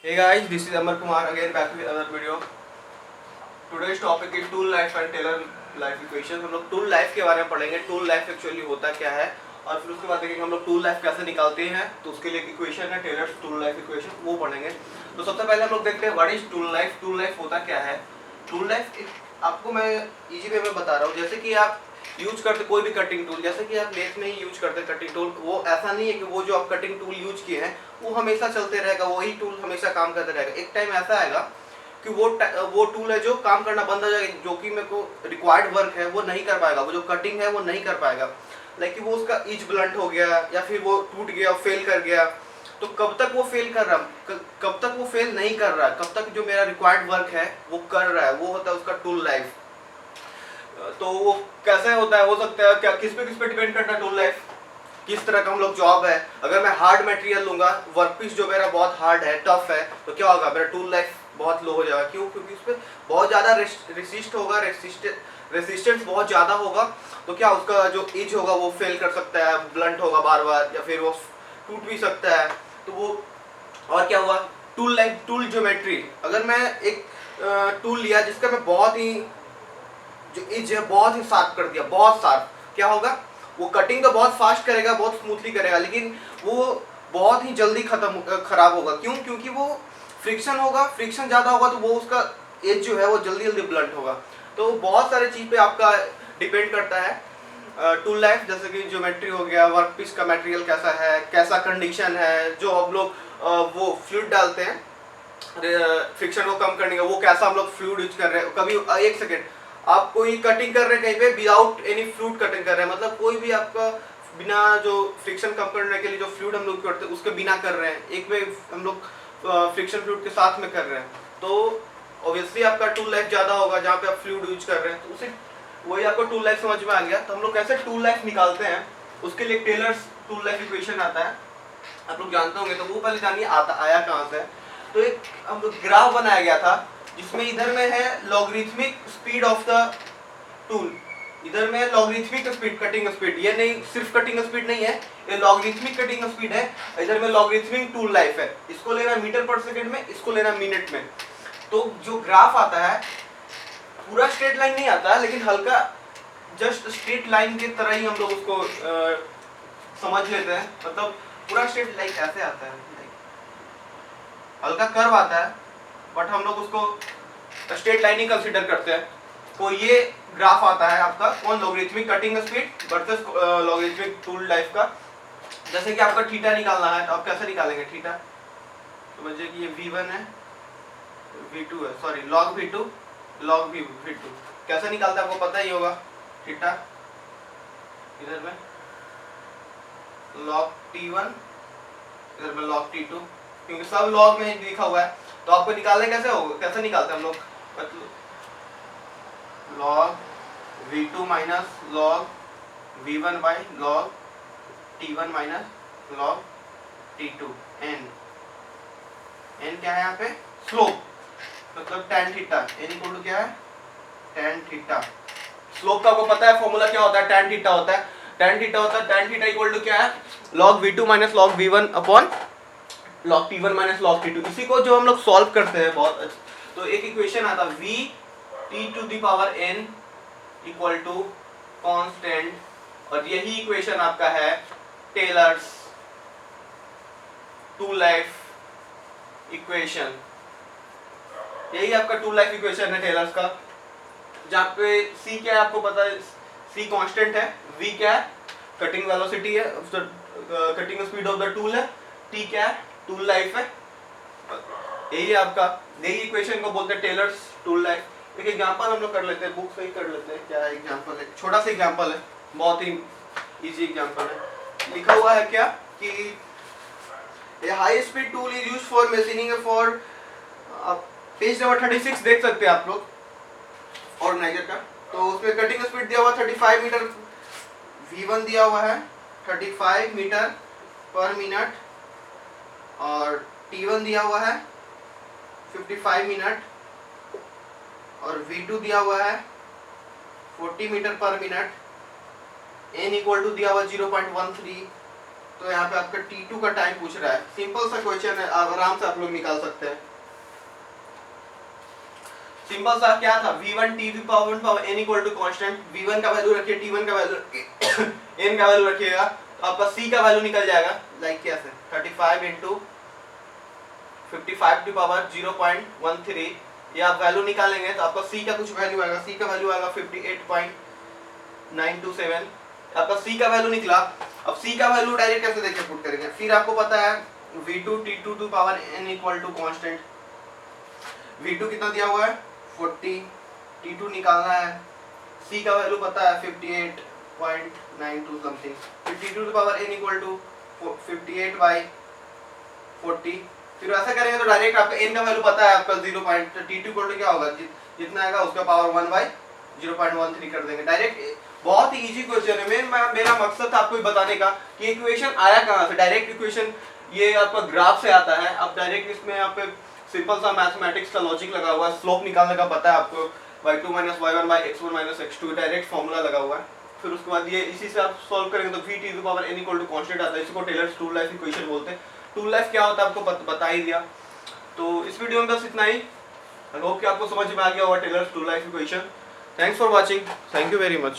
Hey guys, this is Amar Kumar again back with another video. Today's topic is tool life and Taylor life equation. हम लोग tool life के बारे में पढ़ेंगे. Tool life actually होता क्या है और फिर उसके बाद देखेंगे हम लोग टूल लाइफ कैसे निकालते हैं. तो उसके लिए एक इक्वेशन है टेलर्स टूल लाइफ इक्वेशन, वो पढ़ेंगे. तो सबसे पहले हम लोग देखते हैं what is tool life. Tool life होता क्या है. टूल लाइफ आपको मैं इजी वे में बता रहा हूँ. जैसे कि आप यूज करते कोई भी कटिंग टूल, जैसे कि आप लेथ में ही यूज करते कटिंग टूल, वो ऐसा नहीं है कि वो जो आप कटिंग टूल यूज किए हैं वो हमेशा चलते रहेगा, वही टूल हमेशा काम करते रहेगा. एक टाइम ऐसा आएगा कि वो टूल है जो काम करना बंद हो जाएगा, जो कि मेरे को रिक्वायर्ड वर्क है वो नहीं कर पाएगा, वो जो कटिंग है वो नहीं कर पाएगा. लाइक वो उसका इज ब्लंट हो गया या फिर वो टूट गया, फेल कर गया. तो कब तक वो फेल कर रहा, कब तक वो फेल नहीं कर रहा, कब तक जो मेरा रिक्वायर्ड वर्क है वो कर रहा है, वो होता है उसका टूल लाइफ. तो वो कैसे होता है, हो सकता है क्या, किस पे डिपेंड करता है टूल लाइफ, किस तरह का हम लोग जॉब है. अगर मैं हार्ड मटेरियल लूंगा, वर्कपीस जो मेरा बहुत हार्ड है, टफ है, तो क्या होगा, मेरा टूल लाइफ बहुत लो हो जाएगा. क्यों? क्योंकि उस पर बहुत ज़्यादा रेसिस्ट होगा, रेसिस्टेंस बहुत ज़्यादा होगा. तो क्या उसका जो इज होगा वो फेल कर सकता है, ब्लंट होगा बार बार, या फिर वो टूट भी सकता है. तो वो और क्या हुआ, टूल लाइफ, टूल ज्योमेट्री. अगर मैं एक टूल लिया जिसका मैं बहुत ही जो इज है बहुत ही शार्प कर दिया, बहुत शार्प, क्या होगा, वो कटिंग तो बहुत फास्ट करेगा, बहुत स्मूथली करेगा, लेकिन वो बहुत ही जल्दी खराब होगा. क्यों? क्योंकि वो फ्रिक्शन होगा, फ्रिक्शन ज़्यादा होगा, तो वो उसका एज जो है वो जल्दी जल्दी ब्लंट होगा. तो बहुत सारे चीज़ पे आपका डिपेंड करता है टूल लाइफ. जैसे कि ज्योमेट्री हो गया, वर्क पीस का मटेरियल कैसा है, कैसा कंडीशन है, जो हम लोग वो फ्लूइड डालते हैं फ्रिक्शन को कम करने का, वो कैसा हम लोग फ्लूइड यूज कर रहे हैं. कभी एक सेकेंड, आप कोई कटिंग कर रहे हैं कहीं पे विदाउट एनी फ्लूइड कटिंग कर रहे हैं, मतलब कोई भी आपका बिना जो फ्रिक्शन कम करने के लिए जो फ्लूइड हम लोग करते हैं उसके बिना कर रहे हैं, एक में हम लोग फ्रिक्शन फ्लूइड के साथ में कर रहे हैं, तो ऑब्वियसली आपका टूल लाइफ ज़्यादा होगा. जहाँ पे आप फ्लूइड यूज कर रहे हैं तो उसे वही आपको टूल लाइफ समझ में आ गया. तो हम लोग कैसे टूल लाइफ निकालते हैं, उसके लिए टेलर्स टूल लाइफ इक्वेशन आता है, आप लोग जानते होंगे. तो वो पहले जानिए आया कहाँ से. तो एक हम लोग ग्राफ बनाया गया था जिसमें इधर में है logarithmic speed of the tool, इधर में लॉगरिथमिक स्पीड, कटिंग स्पीड. ये नहीं सिर्फ कटिंग स्पीड नहीं है, ये लॉगरिथमिक कटिंग स्पीड है. इधर में लॉगरिथमिक टूल लाइफ है. इसको लेना मीटर पर सेकंड में, इसको लेना मिनट में. तो जो ग्राफ आता है पूरा स्ट्रेट लाइन नहीं आता है, लेकिन हल्का जस्ट स्ट्रेट लाइन की तरह ही हम लोग उसको समझ लेते हैं. मतलब पूरा स्ट्रेट लाइन ऐसे आता है, हल्का कर्व आता है, बट हम लोग उसको स्ट्रेट लाइन ही कंसीडर करते हैं. तो ये ग्राफ आता है आपका कौन, logarithmic cutting speed versus logarithmic tool life का. जैसे कि आपका थीटा निकालना है, तो आप कैसे निकालेंगे थीटा. समझिए कि ये v1 है, v2 है, sorry log v2 log v2 कैसे निकालते हैं आपको पता ही होगा. थीटा इधर में log t1, इधर में log t2, क्योंकि सब log में ही लिखा हुआ है. तो आपको निकालने कैसे होगा, कैसे निकालते हैं हम लोग, मतलब log v2 minus log v1 by log t1 minus log t2. n क्या है यहाँ पे, स्लोप, मतलब tan theta. n equal to क्या है, tan थीटा. स्लोप का आपको पता है फॉर्मूला क्या होता है, tan थीटा होता है. tan थीटा होता है, tan थीटा इक्वल टू क्या है, log v2 minus log v1 upon log t1 minus log t2. इसी को जो हम लोग सॉल्व करते हैं बहुत अच्छा, तो एक इक्वेशन आता है v t to the power n equal to constant, और यही इक्वेशन आपका है टेलर्स टू लाइफ इक्वेशन. यही आपका टू लाइफ इक्वेशन है टेलर्स का, जहाँ पे c क्या है आपको पता है, c कांस्टेंट है, v क्या है कटिंग वेलोसिटी है, cutting speed of the tool है, t क्या है टूल लाइफ है. यही है आपका, यही इक्वेशन को बोलते हैं टेलर्स टूल लाइफ. एक एग्जांपल हम लोग कर लेते हैं, बुक से ही कर लेते हैं. क्या एग्जांपल है, छोटा सा एग्जांपल है, बहुत ही इजी एग्जांपल है. लिखा हुआ है क्या कि a high speed tool is used for machining for, page number 36 देख सकते हैं आप लोग ऑर्गेनाइजर का. तो उसमें कटिंग स्पीड दिया हुआ 35 मीटर, v1 दिया हुआ है 35 मीटर पर मिनट, और t1 दिया हुआ है 55 मिनट, और v2 दिया हुआ है 40 मीटर पर मिनट. n इक्वल टू दिया हुआ 0.13, तो यहाँ पे आपका t2 का टाइम पूछ रहा है। सिंपल सा क्वेश्चन है, आराम से आप लोग निकाल सकते हैं। सिंपल सा क्या था, v1 t की power 1 power n equal to constant, v1 का वैल्यू रखिए, t1 का वैल्यू n का वैल्यू रखिएगा, तो आपका c का वैल्यू निकल जाएगा लाइक कैसे 35 इंटू 55 टू पावर 0.13, ये आप वैल्यू निकालेंगे तो आपका c का कुछ वैल्यू आएगा, c का वैल्यू आएगा 58.927, आपका c का वैल्यू निकला। अब c का वैल्यू डायरेक्ट कैसे देखिए पुट करेंगे, फिर आपको पता है v2 t2 to power n equal to constant, v2 कितना दिया हुआ है 40, t2 निकालना है, c का वैल्यू पता है 58.92 समथिंग, फिर t2 to power n equal to 58/40, फिर ऐसा करेंगे तो डायरेक्ट आपका n का वैल्यू पता है आपका 0. t2 इक्वल टू क्या होगा, जितना आएगा उसका पावर 1/0.13 कर देंगे डायरेक्ट। बहुत ही इजी क्वेश्चन है। मेरा मकसद था आपको बताने का कि इक्वेशन आया कहाँ से, डायरेक्ट इक्वेशन ये आपका ग्राफ से आता है। अब डायरेक्ट इसमें यहाँ पे सिंपल सा मैथमेटिक्स का लॉजिक लगा हुआ है, स्लोप निकालने का पता है आपको, y2 - y1 x1 - x2 direct formula लगा हुआ है। फिर उसके बाद ये इसी से आप सॉल्व करेंगे तो v t to power n equal to constant आता है, इसको टेलर्स टू लाइफ इक्वेशन बोलते हैं। टू लाइफ क्या होता है आपको बता ही दिया। तो इस वीडियो में बस इतना ही, आई होप कि आपको समझ में आ गया होगा Taylor's tool life equation. Thanks for watching, thank you very much.